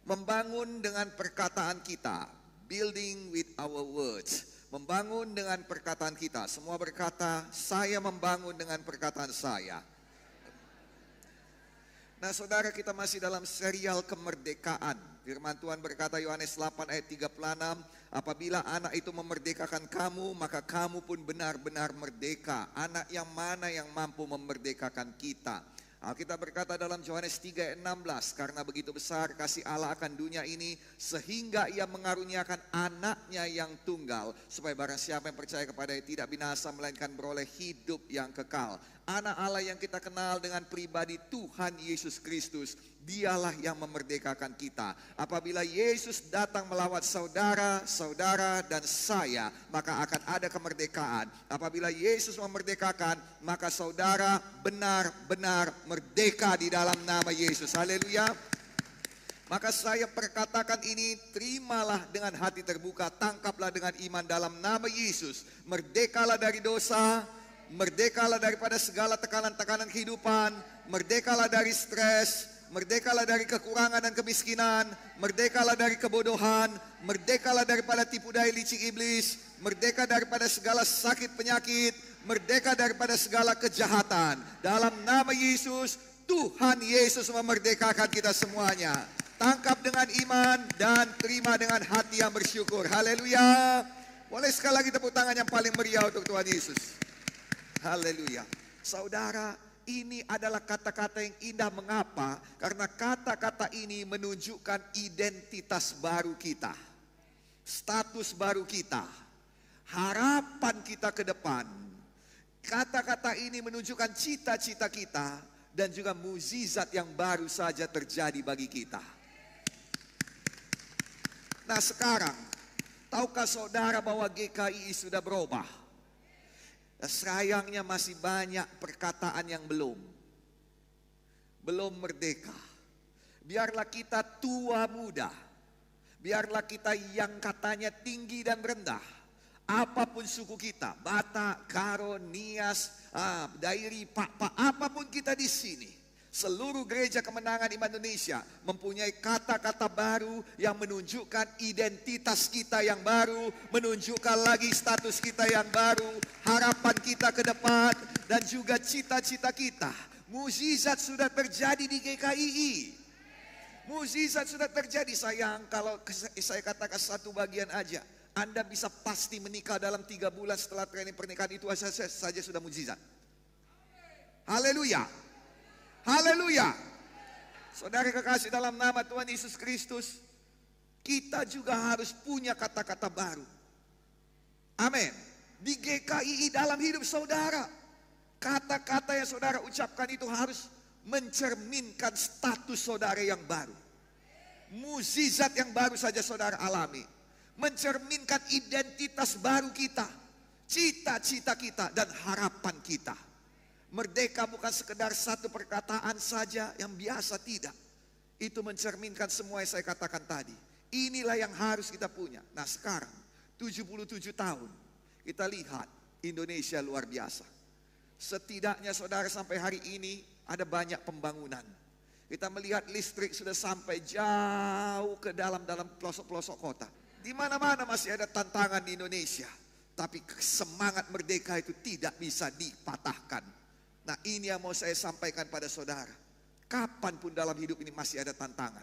Membangun dengan perkataan kita. Building with our words. Membangun dengan perkataan kita. Semua berkata, saya membangun dengan perkataan saya. Nah saudara, kita masih dalam serial kemerdekaan. Firman Tuhan berkata Yohanes 8 ayat 36, apabila anak itu memerdekakan kamu, maka kamu pun benar-benar merdeka. Anak yang mana yang mampu memerdekakan kita? Alkitab berkata dalam Yohanes 3 ayat 16, karena begitu besar kasih Allah akan dunia ini, sehingga ia mengaruniakan anaknya yang tunggal, supaya barang siapa yang percaya kepada-Nya tidak binasa, melainkan beroleh hidup yang kekal. Anak Allah yang kita kenal dengan pribadi Tuhan Yesus Kristus, dialah yang memerdekakan kita. Apabila Yesus datang melawat saudara, saudara dan saya, maka akan ada kemerdekaan. Apabila Yesus memerdekakan, maka saudara benar-benar merdeka di dalam nama Yesus. Haleluya. Maka saya perkatakan ini, terimalah dengan hati terbuka, tangkaplah dengan iman dalam nama Yesus. Merdekalah dari dosa, merdekalah daripada segala tekanan-tekanan kehidupan, merdekalah dari stres, merdekalah dari kekurangan dan kemiskinan, merdekalah dari kebodohan, merdekalah daripada tipu daya licik iblis, merdeka daripada segala sakit penyakit, merdeka daripada segala kejahatan. Dalam nama Yesus, Tuhan Yesus memerdekakan kita semuanya. Tangkap dengan iman dan terima dengan hati yang bersyukur. Haleluya. Boleh sekali lagi tepuk tangan yang paling meriah untuk Tuhan Yesus. Haleluya. Saudara, ini adalah kata-kata yang indah. Mengapa? Karena kata-kata ini menunjukkan identitas baru kita, status baru kita, harapan kita ke depan. Kata-kata ini menunjukkan cita-cita kita dan juga mukjizat yang baru saja terjadi bagi kita. Nah sekarang, tahukah saudara bahwa GKI sudah berubah? Sayangnya masih banyak perkataan yang belum merdeka. Biarlah kita tua muda, biarlah kita yang katanya tinggi dan rendah, apapun suku kita, Batak, Karo, Nias, Dairi, Pak, apapun kita di sini, seluruh gereja Kemenangan Iman Indonesia mempunyai kata-kata baru yang menunjukkan identitas kita yang baru, menunjukkan lagi status kita yang baru, harapan kita ke depan, dan juga cita-cita kita. Mukjizat sudah terjadi di GKI. Mukjizat sudah terjadi. Sayang kalau saya katakan satu bagian aja. Anda bisa pasti menikah dalam 3 bulan setelah training pernikahan, itu saja sudah mukjizat. Haleluya. Haleluya. Saudara kekasih dalam nama Tuhan Yesus Kristus, kita juga harus punya kata-kata baru. Amin. Di GKI dalam hidup saudara, kata-kata yang saudara ucapkan itu harus mencerminkan status saudara yang baru. Mukjizat yang baru saja saudara alami, mencerminkan identitas baru kita, cita-cita kita dan harapan kita. Merdeka bukan sekedar satu perkataan saja yang biasa, tidak. Itu mencerminkan semua yang saya katakan tadi. Inilah yang harus kita punya. Nah sekarang 77 tahun kita lihat Indonesia luar biasa. Setidaknya saudara sampai hari ini ada banyak pembangunan. Kita melihat listrik sudah sampai jauh ke dalam pelosok-pelosok kota. Di mana-mana masih ada tantangan di Indonesia. Tapi semangat merdeka itu tidak bisa dipatahkan. Nah ini yang mau saya sampaikan pada saudara. Kapanpun dalam hidup ini masih ada tantangan.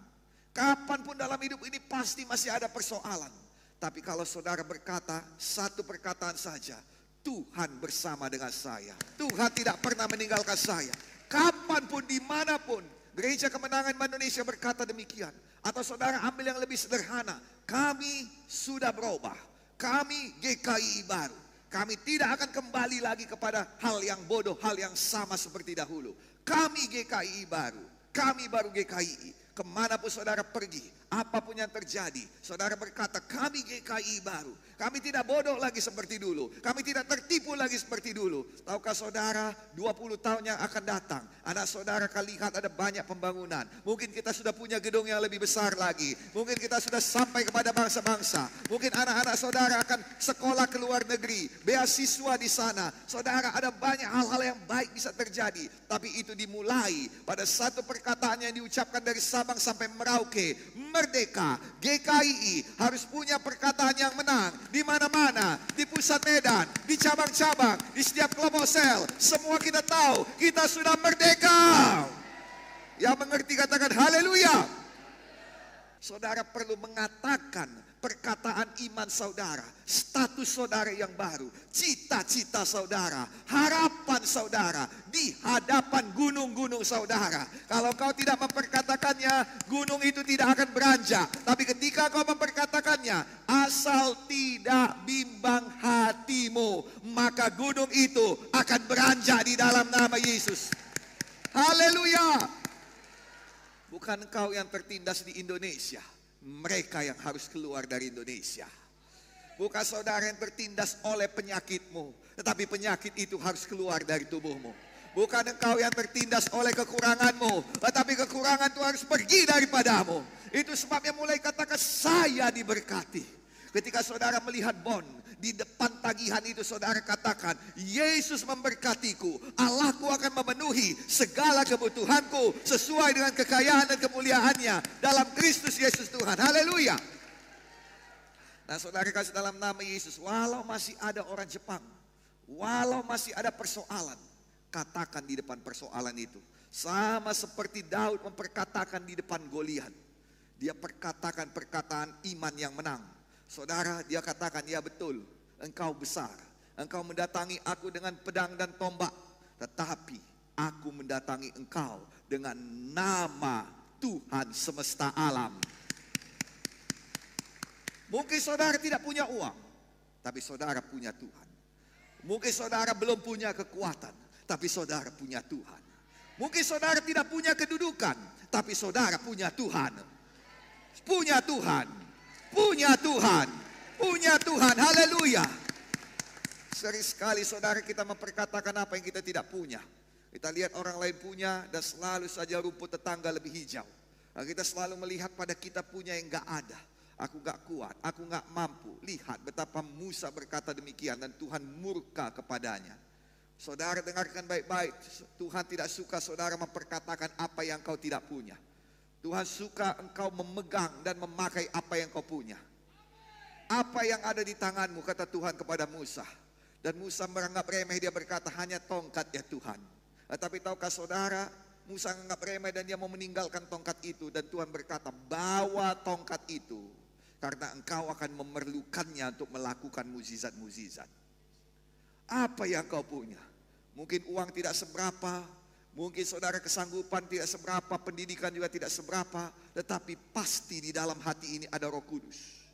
Kapanpun dalam hidup ini pasti masih ada persoalan. Tapi kalau saudara berkata satu perkataan saja, Tuhan bersama dengan saya. Tuhan tidak pernah meninggalkan saya. Kapanpun, dimanapun, Gereja Kemenangan Indonesia berkata demikian. Atau saudara ambil yang lebih sederhana, kami sudah berubah. Kami GKI baru. Kami tidak akan kembali lagi kepada hal yang bodoh, hal yang sama seperti dahulu. Kami GKI baru, kami baru GKI. Kemanapun saudara pergi, apapun yang terjadi, saudara berkata kami GKI baru. Kami tidak bodoh lagi seperti dulu. Kami tidak tertipu lagi seperti dulu. Tahukah saudara, 20 tahun yang akan datang, anak saudara akan lihat ada banyak pembangunan. Mungkin kita sudah punya gedung yang lebih besar lagi. Mungkin kita sudah sampai kepada bangsa-bangsa. Mungkin anak-anak saudara akan sekolah ke luar negeri, beasiswa di sana. Saudara, ada banyak hal-hal yang baik bisa terjadi. Tapi itu dimulai pada satu perkataan yang diucapkan dari sabda Sabang sampai Merauke, merdeka. GKII harus punya perkataan yang menang di mana-mana, di pusat medan, di cabang-cabang, di setiap kelompok sel. Semua kita tahu kita sudah merdeka. Yang mengerti katakan haleluya. Saudara perlu mengatakan perkataan iman saudara, status saudara yang baru, cita-cita saudara, harapan saudara di hadapan gunung-gunung saudara. Kalau kau tidak memperkatakannya, gunung itu tidak akan beranjak. Tapi ketika kau memperkatakannya, asal tidak bimbang hatimu, maka gunung itu akan beranjak di dalam nama Yesus. Haleluya. Bukan engkau yang tertindas di Indonesia, mereka yang harus keluar dari Indonesia. Bukan saudara yang tertindas oleh penyakitmu, tetapi penyakit itu harus keluar dari tubuhmu. Bukan engkau yang tertindas oleh kekuranganmu, tetapi kekurangan itu harus pergi daripadamu. Itu sebabnya mulai katakan saya diberkati. Ketika saudara melihat bon, di depan tagihan itu saudara katakan, Yesus memberkatiku, Allahku akan memenuhi segala kebutuhanku sesuai dengan kekayaan dan kemuliaannya dalam Kristus Yesus Tuhan. Haleluya. Nah saudara kasih dalam nama Yesus, walau masih ada orang Jepang, walau masih ada persoalan, katakan di depan persoalan itu. Sama seperti Daud memperkatakan di depan Goliat. Dia perkatakan perkataan iman yang menang. Saudara, dia katakan, ya betul, engkau besar. Engkau mendatangi aku dengan pedang dan tombak. Tetapi aku mendatangi engkau dengan nama Tuhan semesta alam. Mungkin saudara tidak punya uang, tapi saudara punya Tuhan. Mungkin saudara belum punya kekuatan, tapi saudara punya Tuhan. Mungkin saudara tidak punya kedudukan, tapi saudara punya Tuhan. Punya Tuhan. Punya Tuhan, punya Tuhan, haleluya. Sering sekali saudara kita memperkatakan apa yang kita tidak punya. Kita lihat orang lain punya dan selalu saja rumput tetangga lebih hijau. Nah, kita selalu melihat pada kita punya yang gak ada. Aku gak kuat, aku gak mampu. Lihat betapa Musa berkata demikian dan Tuhan murka kepadanya. Saudara dengarkan baik-baik, Tuhan tidak suka saudara memperkatakan apa yang kau tidak punya. Tuhan suka engkau memegang dan memakai apa yang kau punya. Apa yang ada di tanganmu, kata Tuhan kepada Musa. Dan Musa menganggap remeh, dia berkata hanya tongkat ya Tuhan. Tapi tahukah saudara, Musa menganggap remeh dan dia mau meninggalkan tongkat itu. Dan Tuhan berkata, bawa tongkat itu. Karena engkau akan memerlukannya untuk melakukan mukjizat-mukjizat. Apa yang kau punya? Mungkin uang tidak seberapa. Mungkin saudara kesanggupan tidak seberapa, pendidikan juga tidak seberapa, tetapi pasti di dalam hati ini ada Roh Kudus.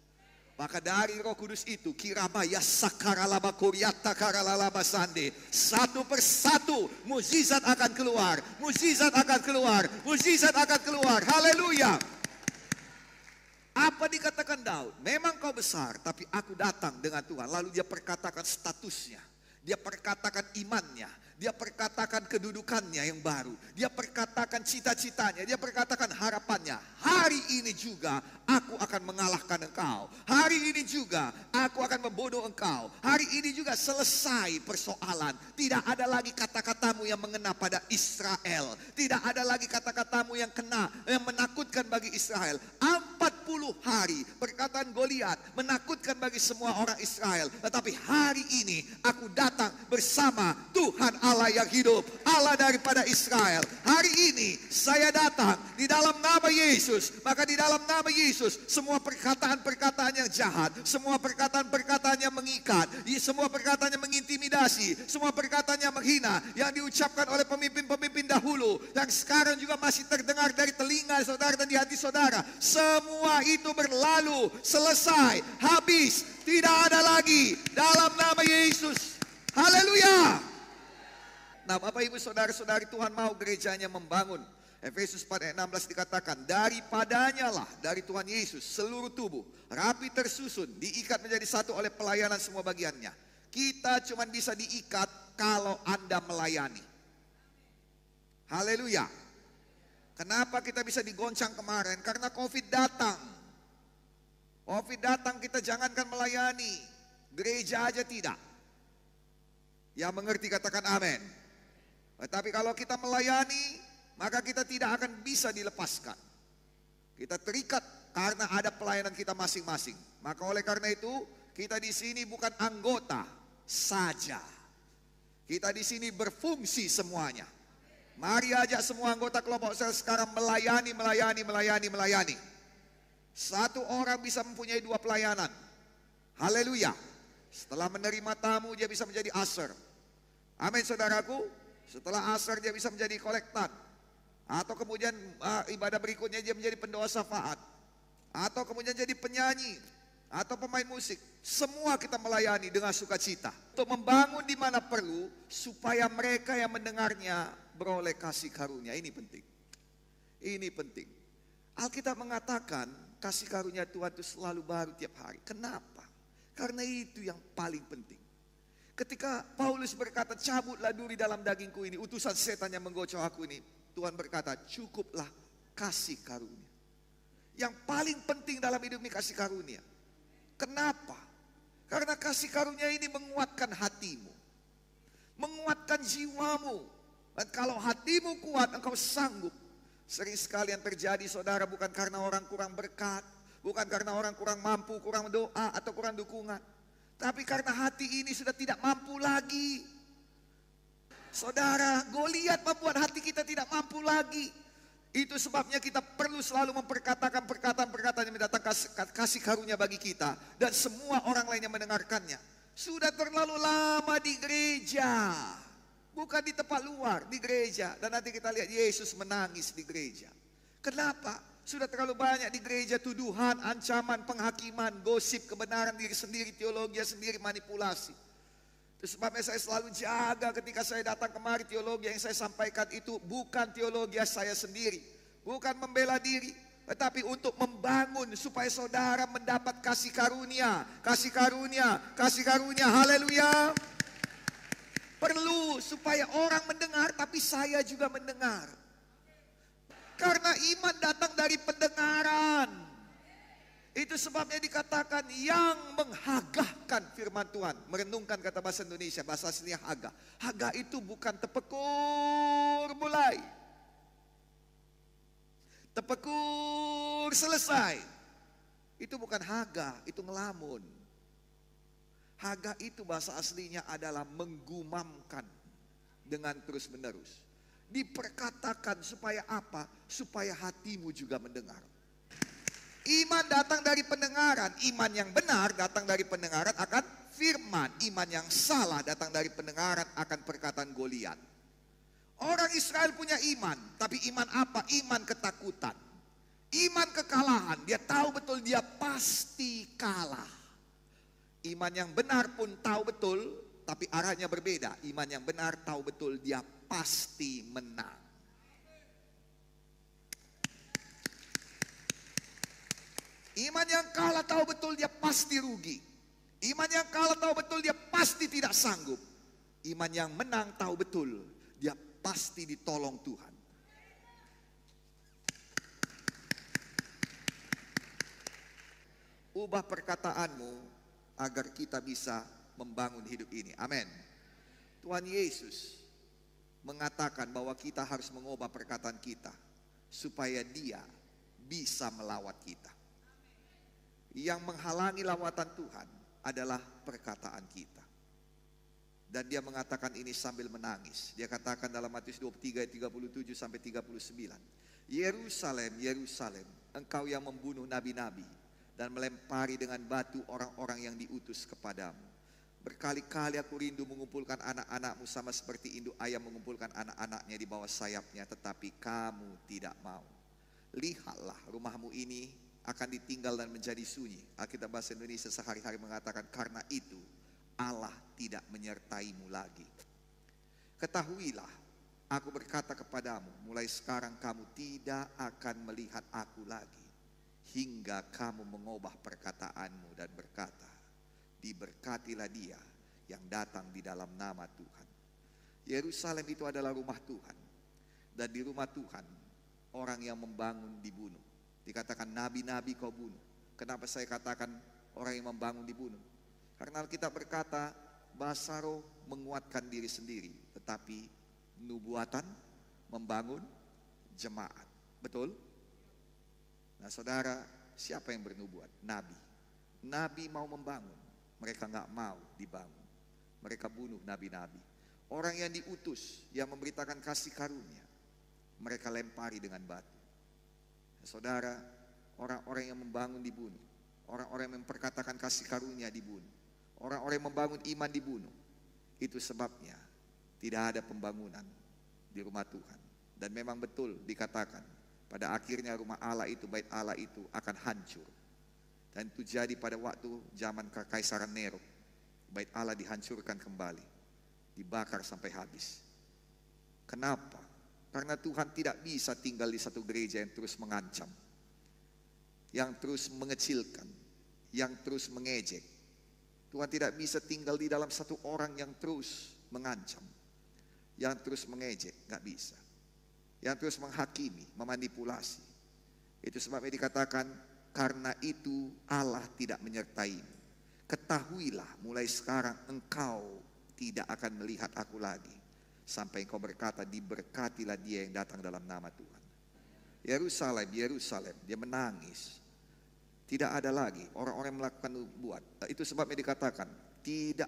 Maka dari Roh Kudus itu, kirabaya sakaralaba kuryata karalalaba sande, satu persatu mukjizat akan keluar, mukjizat akan keluar, mukjizat akan keluar. Haleluya. Apa dikatakan Daud? Memang kau besar, tapi aku datang dengan Tuhan. Lalu dia perkatakan statusnya, dia perkatakan imannya. Dia perkatakan kedudukannya yang baru. Dia perkatakan cita-citanya. Dia perkatakan harapannya. Hari ini juga aku akan mengalahkan engkau. Hari ini juga aku akan membunuh engkau. Hari ini juga selesai persoalan. Tidak ada lagi kata-katamu yang mengena pada Israel. Tidak ada lagi kata-katamu yang menakutkan bagi Israel. 40 hari perkataan Goliat menakutkan bagi semua orang Israel. Tetapi hari ini aku datang bersama Tuhan Allah yang hidup, Allah daripada Israel. Hari ini saya datang di dalam nama Yesus. Maka di dalam nama Yesus semua perkataan-perkataan yang jahat, semua perkataan-perkataan yang mengikat, semua perkataan yang mengintimidasi, semua perkataan yang menghina yang diucapkan oleh pemimpin-pemimpin dahulu, yang sekarang juga masih terdengar dari telinga saudara dan di hati saudara, semua itu berlalu, selesai, habis, tidak ada lagi dalam nama Yesus. Haleluya. Nah Bapak Ibu Saudara-saudari, Tuhan mau gerejanya membangun. Efesus 4 ayat 16 dikatakan, daripadanya lah, dari Tuhan Yesus, seluruh tubuh rapi tersusun, diikat menjadi satu oleh pelayanan semua bagiannya. Kita cuma bisa diikat kalau Anda melayani. Haleluya. Kenapa kita bisa digoncang kemarin? Karena COVID datang. COVID datang, kita jangankan melayani, gereja aja tidak. Yang mengerti katakan amin. Tetapi kalau kita melayani, maka kita tidak akan bisa dilepaskan. Kita terikat karena ada pelayanan kita masing-masing. Maka oleh karena itu, kita di sini bukan anggota saja. Kita di sini berfungsi semuanya. Mari ajak semua anggota kelompok sel sekarang melayani. Satu orang bisa mempunyai 2 pelayanan. Haleluya. Setelah menerima tamu dia bisa menjadi usher. Amin saudaraku. Setelah usher dia bisa menjadi kolektan. Atau kemudian ibadah berikutnya dia menjadi pendoa syafaat. Atau kemudian jadi penyanyi. Atau pemain musik. Semua kita melayani dengan sukacita. Untuk membangun di mana perlu. Supaya mereka yang mendengarnya beroleh kasih karunia. Ini penting. Ini penting. Alkitab mengatakan kasih karunia Tuhan itu selalu baru tiap hari. Kenapa? Karena itu yang paling penting. Ketika Paulus berkata, cabutlah duri dalam dagingku ini, utusan setan yang menggocok aku ini, Tuhan berkata, cukuplah kasih karunia. Yang paling penting dalam hidup ini kasih karunia. Kenapa? Karena kasih karunia ini menguatkan hatimu, menguatkan jiwamu. Dan kalau hatimu kuat, engkau sanggup. Sering sekali yang terjadi saudara, bukan karena orang kurang berkat, bukan karena orang kurang mampu, kurang doa atau kurang dukungan, tapi karena hati ini sudah tidak mampu lagi. Saudara, Goliat membuat hati kita tidak mampu lagi. Itu sebabnya kita perlu selalu memperkatakan perkataan-perkataan yang mendatangkan kasih karunia bagi kita. Dan semua orang lain yang mendengarkannya. Sudah terlalu lama di gereja, bukan di tempat luar, di gereja. Dan nanti kita lihat Yesus menangis di gereja. Kenapa? Sudah terlalu banyak di gereja tuduhan, ancaman, penghakiman, gosip, kebenaran diri sendiri, teologi sendiri, manipulasi. Itu sebabnya saya selalu jaga ketika saya datang kemari, teologi yang saya sampaikan itu bukan teologi saya sendiri. Bukan membela diri, tetapi untuk membangun supaya saudara mendapat kasih karunia. Kasih karunia, kasih karunia, haleluya. Perlu supaya orang mendengar, tapi saya juga mendengar. Karena iman datang dari pendengaran. Itu sebabnya dikatakan yang menghagahkan firman Tuhan. Merenungkan kata bahasa Indonesia, bahasa aslinya hagah. Hagah itu bukan tepekur mulai, tepekur selesai. Itu bukan hagah, itu ngelamun. Hagah itu bahasa aslinya adalah menggumamkan dengan terus menerus. Diperkatakan supaya apa? Supaya hatimu juga mendengar. Iman datang dari pendengaran. Iman yang benar datang dari pendengaran akan firman. Iman yang salah datang dari pendengaran akan perkataan Goliat. Orang Israel punya iman, tapi iman apa? Iman ketakutan. Iman kekalahan. Dia tahu betul dia pasti kalah. Iman yang benar pun tahu betul, tapi arahnya berbeda. Iman yang benar tahu betul dia pasti menang. Iman yang kalah tahu betul dia pasti rugi. Iman yang kalah tahu betul dia pasti tidak sanggup. Iman yang menang tahu betul dia pasti ditolong Tuhan. Ubah perkataanmu agar kita bisa membangun hidup ini. Amin. Tuhan Yesus mengatakan bahwa kita harus mengubah perkataan kita supaya Dia bisa melawat kita. Yang menghalangi lawatan Tuhan adalah perkataan kita. Dan dia mengatakan ini sambil menangis. Dia katakan dalam Matius 23 ayat 37 sampai 39. Yerusalem, Yerusalem, engkau yang membunuh nabi-nabi dan melempari dengan batu orang-orang yang diutus kepadamu. Berkali-kali aku rindu mengumpulkan anak-anakmu sama seperti induk ayam mengumpulkan anak-anaknya di bawah sayapnya, tetapi kamu tidak mau. Lihatlah rumahmu ini akan ditinggal dan menjadi sunyi. Alkitab bahasa Indonesia sehari-hari mengatakan karena itu Allah tidak menyertaimu lagi. Ketahuilah, aku berkata kepadamu, mulai sekarang kamu tidak akan melihat aku lagi, hingga kamu mengubah perkataanmu dan berkata, diberkatilah dia yang datang di dalam nama Tuhan. Yerusalem itu adalah rumah Tuhan. Dan di rumah Tuhan, orang yang membangun dibunuh. Dikatakan nabi-nabi kau bunuh. Kenapa saya katakan orang yang membangun dibunuh? Karena Alkitab berkata Basaro menguatkan diri sendiri, tetapi nubuatan membangun jemaat. Betul? Nah saudara, siapa yang bernubuat? Nabi. Nabi mau membangun, mereka nggak mau dibangun. Mereka bunuh nabi-nabi. Orang yang diutus, yang memberitakan kasih karunia, mereka lempari dengan batu. Nah, saudara, orang-orang yang membangun dibunuh. Orang-orang yang memperkatakan kasih karunia dibunuh. Orang-orang yang membangun iman dibunuh. Itu sebabnya tidak ada pembangunan di rumah Tuhan. Dan memang betul dikatakan, pada akhirnya rumah Allah itu, bait Allah itu akan hancur. Dan itu jadi pada waktu zaman Kekaisaran Nero. Bait Allah dihancurkan kembali, dibakar sampai habis. Kenapa? Karena Tuhan tidak bisa tinggal di satu gereja yang terus mengancam, yang terus mengecilkan, yang terus mengejek. Tuhan tidak bisa tinggal di dalam satu orang yang terus mengancam, yang terus mengejek, gak bisa. Yang terus menghakimi, memanipulasi. Itu sebabnya dikatakan, karena itu Allah tidak menyertaimu. Ketahuilah mulai sekarang engkau tidak akan melihat aku lagi. Sampai engkau berkata, diberkatilah dia yang datang dalam nama Tuhan. Yerusalem, Yerusalem, dia menangis. Tidak ada lagi orang-orang yang melakukan nubuat. Itu sebabnya dikatakan,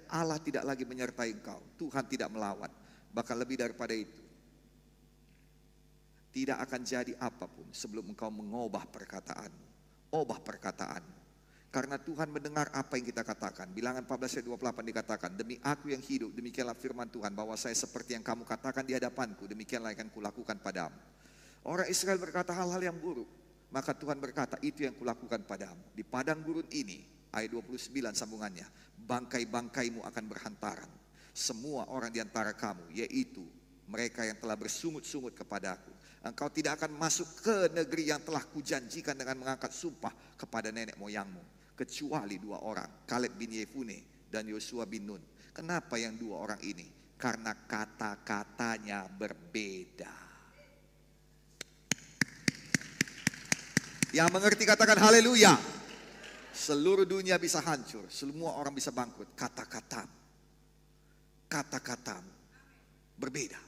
Allah tidak lagi menyertai engkau. Tuhan tidak melawan. Bahkan lebih daripada itu. Tidak akan jadi apapun sebelum engkau mengubah perkataanmu. Ubah perkataanmu. Karena Tuhan mendengar apa yang kita katakan. Bilangan 14 ayat 28 dikatakan, demi aku yang hidup, demikianlah firman Tuhan, bahwa saya seperti yang kamu katakan di hadapanku, demikianlah yang akan kulakukan padamu. Orang Israel berkata hal-hal yang buruk, maka Tuhan berkata, itu yang kulakukan padamu. Di padang gurun ini, ayat 29 sambungannya, bangkai-bangkaimu akan berhantaran. Semua orang di antara kamu, yaitu mereka yang telah bersungut-sungut kepadaku. Engkau tidak akan masuk ke negeri yang telah kujanjikan dengan mengangkat sumpah kepada nenek moyangmu. Kecuali dua orang, Kaleb bin Yefune dan Yosua bin Nun. Kenapa yang dua orang ini? Karena kata-katanya berbeda. Yang mengerti katakan haleluya. Seluruh dunia bisa hancur, semua orang bisa bangkrut. Kata-katamu berbeda.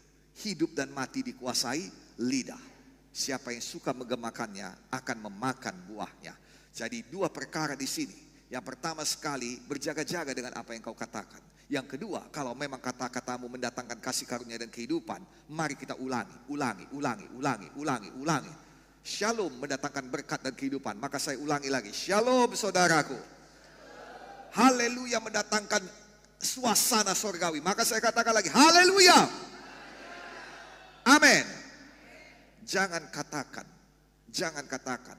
Hidup dan mati dikuasai lidah. Siapa yang suka menggemakannya akan memakan buahnya. Jadi dua perkara di sini. Yang pertama sekali, berjaga-jaga dengan apa yang kau katakan. Yang kedua, kalau memang kata-katamu mendatangkan kasih karunia dan kehidupan, mari kita ulangi. Shalom mendatangkan berkat dan kehidupan. Maka saya ulangi lagi. Shalom saudaraku. Haleluya mendatangkan suasana surgawi. Maka saya katakan lagi, haleluya. Amin. Jangan katakan,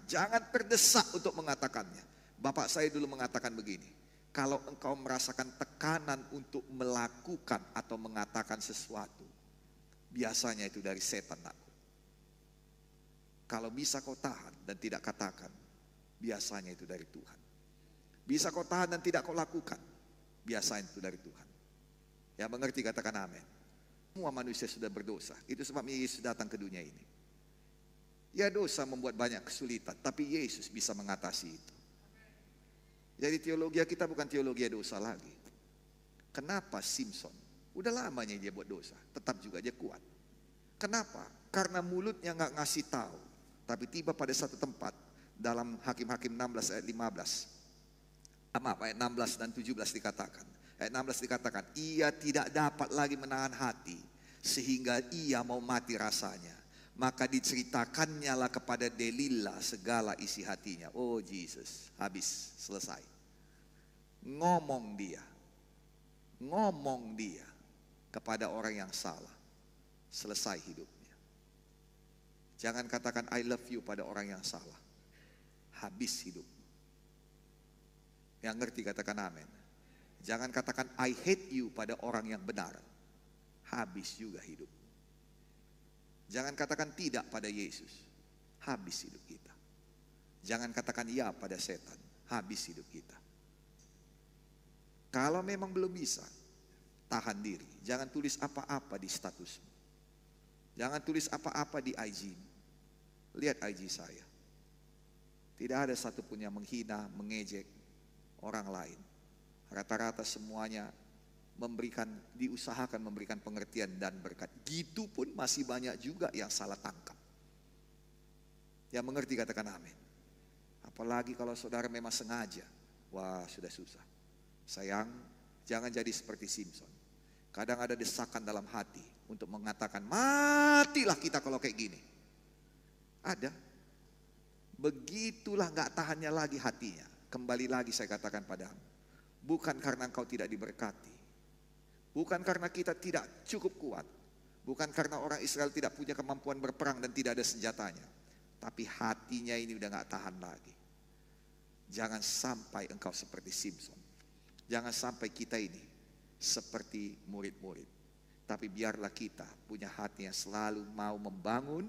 jangan terdesak untuk mengatakannya. Bapak saya dulu mengatakan begini, kalau engkau merasakan tekanan untuk melakukan atau mengatakan sesuatu, biasanya itu dari setan, nakku. Kalau bisa kau tahan dan tidak katakan, biasanya itu dari Tuhan. Bisa kau tahan dan tidak kau lakukan, biasanya itu dari Tuhan. Yang mengerti katakan amin. Semua manusia sudah berdosa. Itu sebabnya Yesus datang ke dunia ini. Ya, dosa membuat banyak kesulitan, tapi Yesus bisa mengatasi itu. Jadi teologi kita bukan teologi dosa lagi. Kenapa Simpson? Udah lamanya dia buat dosa, tetap juga dia kuat. Kenapa? Karena mulutnya nggak ngasih tahu. Tapi tiba pada satu tempat dalam Hakim-Hakim 16 ayat 15. Ayat 16 dan 17 dikatakan. Ayat 16 dikatakan, ia tidak dapat lagi menahan hati sehingga ia mau mati rasanya. Maka diceritakannya lah kepada Delila segala isi hatinya. Oh Jesus, habis, selesai. Ngomong dia kepada orang yang salah. Selesai hidupnya. Jangan katakan I love you pada orang yang salah. Habis hidup. Yang ngerti katakan amin. Jangan katakan I hate you pada orang yang benar. Habis juga hidup. Jangan katakan tidak pada Yesus. Habis hidup kita. Jangan katakan ya pada setan. Habis hidup kita. Kalau memang belum bisa, tahan diri. Jangan tulis apa-apa di statusmu. Jangan tulis apa-apa di IG. Lihat IG saya. Tidak ada satupun yang menghina, mengejek orang lain. Rata-rata semuanya diusahakan memberikan pengertian dan berkat. Gitu pun masih banyak juga yang salah tangkap. Yang mengerti katakan amin. Apalagi kalau saudara memang sengaja. Wah, sudah susah. Sayang, jangan jadi seperti Simpson. Kadang ada desakan dalam hati untuk mengatakan, matilah kita kalau kayak gini. Ada. Begitulah gak tahannya lagi hatinya. Kembali lagi saya katakan padamu. Bukan karena engkau tidak diberkati. Bukan karena kita tidak cukup kuat. Bukan karena orang Israel tidak punya kemampuan berperang dan tidak ada senjatanya. Tapi hatinya ini udah gak tahan lagi. Jangan sampai engkau seperti Simpson. Jangan sampai kita ini seperti murid-murid. Tapi biarlah kita punya hati yang selalu mau membangun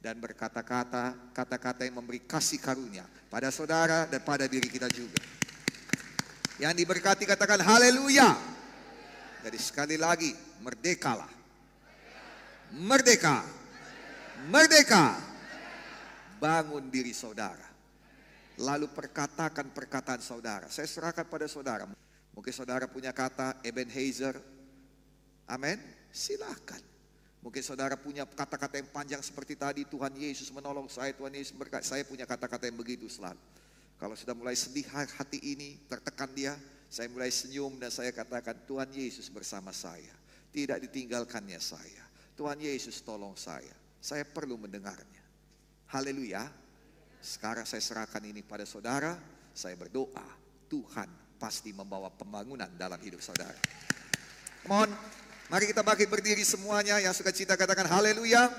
dan berkata-kata, kata-kata yang memberi kasih karunia pada saudara dan pada diri kita juga. Yang diberkati katakan haleluya. Jadi sekali lagi, merdekalah. Merdeka. Merdeka. Bangun diri saudara. Lalu perkatakan perkataan saudara. Saya serahkan pada saudara. Mungkin saudara punya kata Ebenezer. Amin. Silakan. Mungkin saudara punya kata-kata yang panjang seperti tadi. Tuhan Yesus menolong saya. Tuhan Yesus berkat. Saya punya kata-kata yang begitu selalu. Kalau sudah mulai sedih hati ini, tertekan dia, saya mulai senyum dan saya katakan Tuhan Yesus bersama saya. Tidak ditinggalkannya saya. Tuhan Yesus tolong saya. Saya perlu mendengarnya. Haleluya. Sekarang saya serahkan ini pada saudara. Saya berdoa, Tuhan pasti membawa pembangunan dalam hidup saudara. Mohon, mari kita bangkit berdiri semuanya. Yang suka cita katakan haleluya.